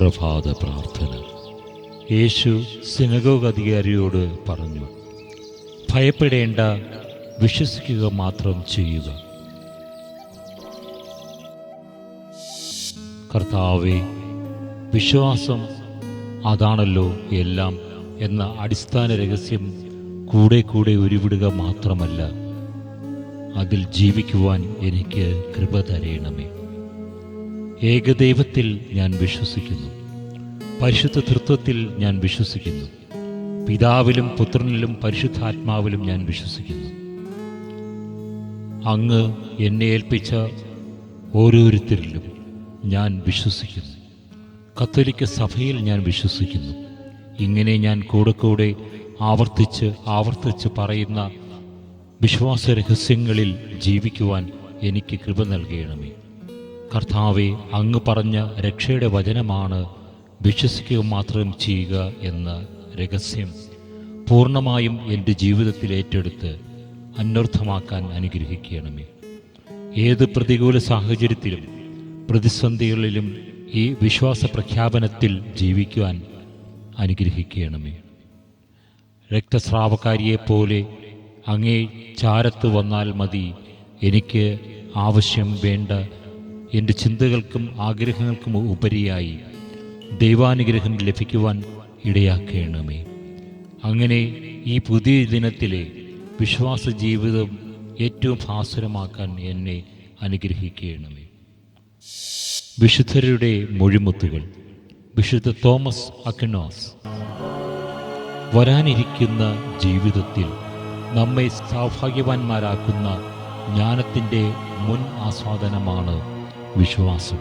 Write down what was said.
പ്രഭാത പ്രാർത്ഥന. യേശു സിനഗോഗ് അധികാരിയോട് പറഞ്ഞു, ഭയപ്പെടേണ്ട, വിശ്വസിക്കുക മാത്രം ചെയ്യുക. കർത്താവേ, വിശ്വാസം അതാണല്ലോ എല്ലാം എന്ന അടിസ്ഥാന രഹസ്യം കൂടെ കൂടെ ഉരുവിടുക മാത്രമല്ല, അതിൽ ജീവിക്കുവാൻ എനിക്ക് കൃപ തരയണമേ. ഏകദൈവത്തിൽ ഞാൻ വിശ്വസിക്കുന്നു. പരിശുദ്ധ തൃത്വത്തിൽ ഞാൻ വിശ്വസിക്കുന്നു. പിതാവിലും പുത്രനിലും പരിശുദ്ധാത്മാവിലും ഞാൻ വിശ്വസിക്കുന്നു. അങ്ങ് എന്നെ ഏൽപ്പിച്ച ഓരോരുത്തരിലും ഞാൻ വിശ്വസിക്കുന്നു. കത്തോലിക്ക സഭയിൽ ഞാൻ വിശ്വസിക്കുന്നു. ഇങ്ങനെ ഞാൻ കൂടെ കൂടെ ആവർത്തിച്ച് പറയുന്ന വിശ്വാസ രഹസ്യങ്ങളിൽ ജീവിക്കുവാൻ എനിക്ക് കൃപ നൽകണമേ. കർത്താവെ, അങ്ങ് പറഞ്ഞ രക്ഷയുടെ വചനമാണ് വിശ്വസിക്കുക മാത്രം ചെയ്യുക എന്ന രഹസ്യം പൂർണ്ണമായും എൻ്റെ ജീവിതത്തിൽ ഏറ്റെടുത്ത് അന്വർത്ഥമാക്കാൻ അനുഗ്രഹിക്കണമേ. ഏത് പ്രതികൂല സാഹചര്യത്തിലും പ്രതിസന്ധികളിലും ഈ വിശ്വാസ പ്രഖ്യാപനത്തിൽ ജീവിക്കുവാൻ അനുഗ്രഹിക്കണമേ. രക്തസ്രാവക്കാരിയെപ്പോലെ അങ്ങേ ചാരത്ത് വന്നാൽ മതി. എനിക്ക് ആവശ്യം വേണ്ട എൻ്റെ ചിന്തകൾക്കും ആഗ്രഹങ്ങൾക്കും ഉപരിയായി ദൈവാനുഗ്രഹം ലഭിക്കുവാൻ ഇടയാക്കണമേ. അങ്ങനെ ഈ പുതിയ ദിനത്തിലെ വിശ്വാസ ജീവിതം ഏറ്റവും ഭാസുരമാക്കാൻ എന്നെ അനുഗ്രഹിക്കണമേ. വിശുദ്ധരുടെ മൊഴിമുത്തുകൾ. വിശുദ്ധ തോമസ് അക്വിനാസ്. വരാനിരിക്കുന്ന ജീവിതത്തിൽ നമ്മെ സൗഭാഗ്യവാന്മാരാക്കുന്ന ജ്ഞാനത്തിൻ്റെ മുൻ ആസ്വാദനമാണ് വിശ്വാസം.